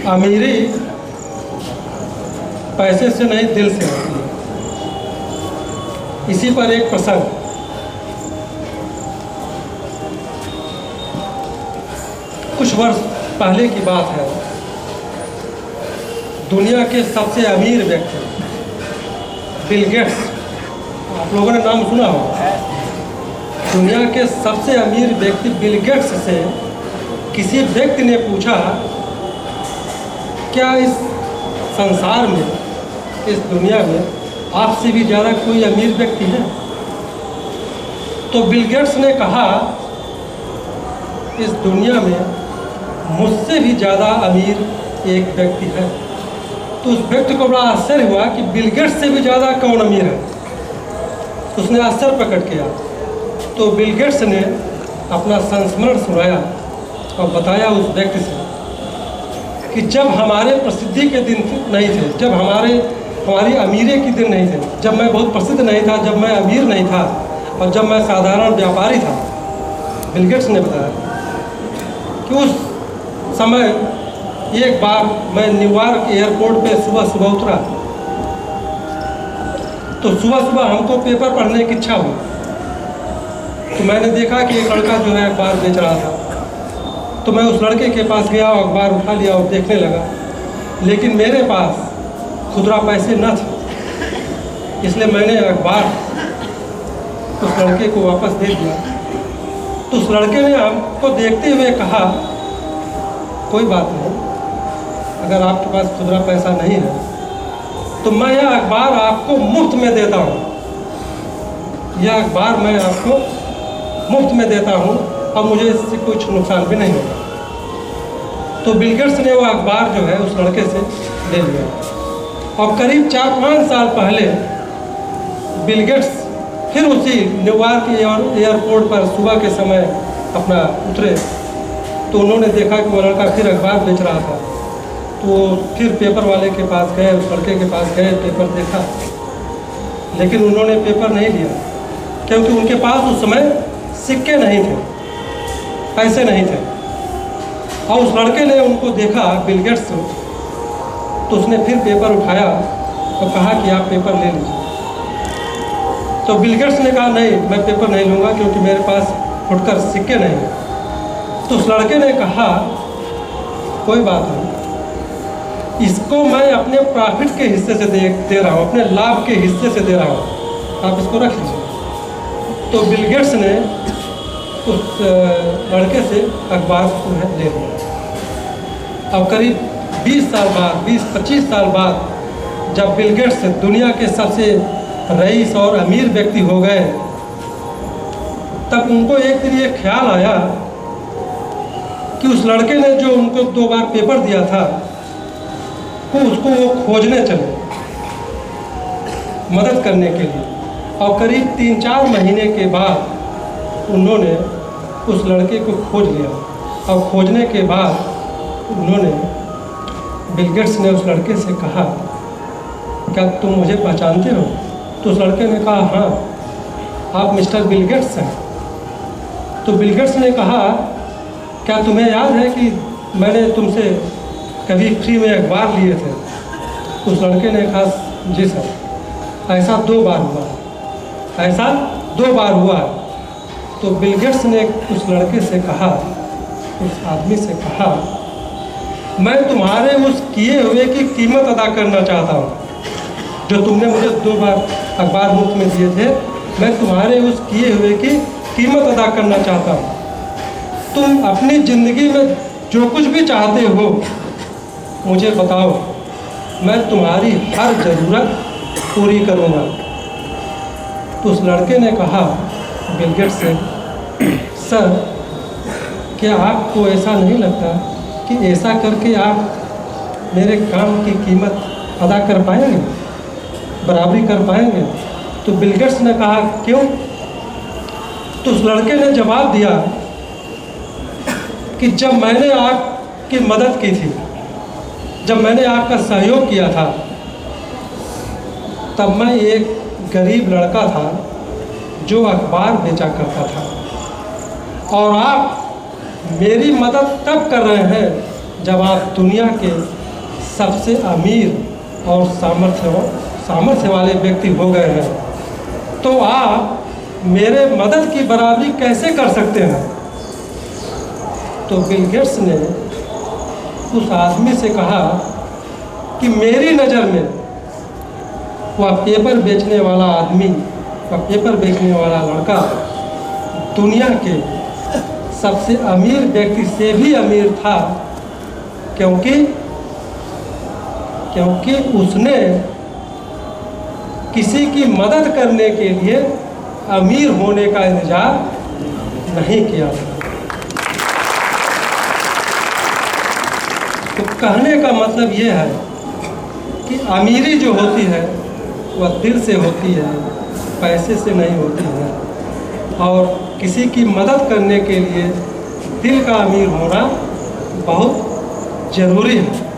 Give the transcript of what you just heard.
अमीरी पैसे से नहीं, दिल से होती है। इसी पर एक प्रसंग, कुछ वर्ष पहले की बात है। दुनिया के सबसे अमीर व्यक्ति बिल गेट्स, आप लोगों ने नाम सुना होगा। दुनिया के सबसे अमीर व्यक्ति बिल गेट्स से किसी व्यक्ति ने पूछा, क्या इस संसार में, इस दुनिया में आपसे भी ज़्यादा कोई अमीर व्यक्ति है? तो बिल गेट्स ने कहा, इस दुनिया में मुझसे भी ज़्यादा अमीर एक व्यक्ति है। तो उस व्यक्ति को बड़ा आश्चर्य हुआ कि बिल गेट्स से भी ज़्यादा कौन अमीर है। उसने आश्चर्य प्रकट किया। तो बिल गेट्स ने अपना संस्मरण सुनाया और बताया उस व्यक्ति से कि जब हमारे प्रसिद्धि के दिन नहीं थे, जब हमारी अमीरी के दिन नहीं थे, जब मैं बहुत प्रसिद्ध नहीं था, जब मैं अमीर नहीं था और जब मैं साधारण व्यापारी था, बिल गेट्स ने बताया कि उस समय एक बार मैं न्यूयॉर्क एयरपोर्ट पे सुबह उतरा। तो सुबह हमको पेपर पढ़ने की इच्छा हुई। तो मैंने देखा कि एक लड़का जो है अखबार बेच रहा था। तो मैं उस लड़के के पास गया और अखबार उठा लिया और देखने लगा। लेकिन मेरे पास खुदरा पैसे न थे, इसलिए मैंने अखबार उस लड़के को वापस दे दिया। तो उस लड़के ने हमको देखते हुए कहा, कोई बात नहीं, अगर आपके पास खुदरा पैसा नहीं है तो मैं यह अखबार आपको मुफ्त में देता हूँ। यह अखबार मैं आपको मुफ्त में देता हूँ और मुझे इससे कुछ नुकसान भी नहीं होगा। तो बिल गेट्स ने वो अखबार जो है उस लड़के से ले लिया। और करीब 4-5 साल पहले बिल गेट्स फिर उसी न्यूयॉर्क एयरपोर्ट पर सुबह के समय अपना उतरे। तो उन्होंने देखा कि वो लड़का फिर अखबार बेच रहा था। तो फिर पेपर वाले के पास गए, उस लड़के के पास गए, पेपर देखा, लेकिन उन्होंने पेपर नहीं लिया क्योंकि उनके पास उस समय सिक्के नहीं थे, पैसे नहीं थे। और उस लड़के ने उनको देखा, बिल गेट्स, तो उसने फिर पेपर उठाया और कहा कि आप पेपर ले लीजिए। तो बिल गेट्स ने कहा, नहीं, मैं पेपर नहीं लूँगा क्योंकि मेरे पास फुटकर सिक्के नहीं हैं। तो उस लड़के ने कहा, कोई बात नहीं, इसको मैं अपने प्रॉफिट के हिस्से से दे रहा हूँ, अपने लाभ के हिस्से से दे रहा हूँ, आप इसको रख लीजिए। तो बिल गेट्स ने उस लड़के से अखबार को ले लिया। अब करीब 20 साल बाद, 20-25 साल बाद जब बिल गेट्स दुनिया के सबसे रईस और अमीर व्यक्ति हो गए, तब उनको एक दिन ये ख्याल आया कि उस लड़के ने जो उनको 2 बार पेपर दिया था, उसको वो खोजने चले मदद करने के लिए। और करीब 3-4 महीने के बाद उन्होंने उस लड़के को खोज लिया। और खोजने के बाद उन्होंने, बिल गेट्स ने उस लड़के से कहा, क्या तुम मुझे पहचानते हो? तो उस लड़के ने कहा, हाँ, आप मिस्टर बिल गेट्स हैं। तो बिल गेट्स ने कहा, क्या तुम्हें याद है कि मैंने तुमसे कभी फ्री में अखबार लिए थे? उस लड़के ने कहा, जी सर, ऐसा 2 बार हुआ, ऐसा 2 बार हुआ। तो बिल गेट्स ने उस लड़के से कहा, उस आदमी से कहा, मैं तुम्हारे उस किए हुए की कीमत अदा करना चाहता हूँ। जो तुमने मुझे 2 बार अखबार मुफ्त में दिए थे, मैं तुम्हारे उस किए हुए की कीमत अदा करना चाहता हूँ। तुम अपनी ज़िंदगी में जो कुछ भी चाहते हो मुझे बताओ, मैं तुम्हारी हर ज़रूरत पूरी करूँगा। तो उस लड़के ने कहा बिल गेट्स से, सर, क्या आपको ऐसा नहीं लगता कि ऐसा करके आप मेरे काम की कीमत अदा कर पाएंगे, बराबरी कर पाएंगे? तो बिल गेट्स ने कहा, क्यों? तो उस लड़के ने जवाब दिया कि जब मैंने आपकी मदद की थी, जब मैंने आपका सहयोग किया था, तब मैं एक गरीब लड़का था जो अखबार बेचा करता था, और आप मेरी मदद तब कर रहे हैं जब आप दुनिया के सबसे अमीर और सामर्थ्य वाले व्यक्ति हो गए हैं तो आप मेरे मदद की बराबरी कैसे कर सकते हैं? तो बिल गेट्स ने उस आदमी से कहा कि मेरी नज़र में वह पेपर बेचने वाला आदमी, वह पेपर बेचने वाला लड़का दुनिया के सबसे अमीर व्यक्ति से भी अमीर था, क्योंकि उसने किसी की मदद करने के लिए अमीर होने का इंतजार नहीं किया था। तो कहने का मतलब ये है कि अमीरी जो होती है वह दिल से होती है, पैसे से नहीं होती है, और किसी की मदद करने के लिए दिल का अमीर होना बहुत ज़रूरी है।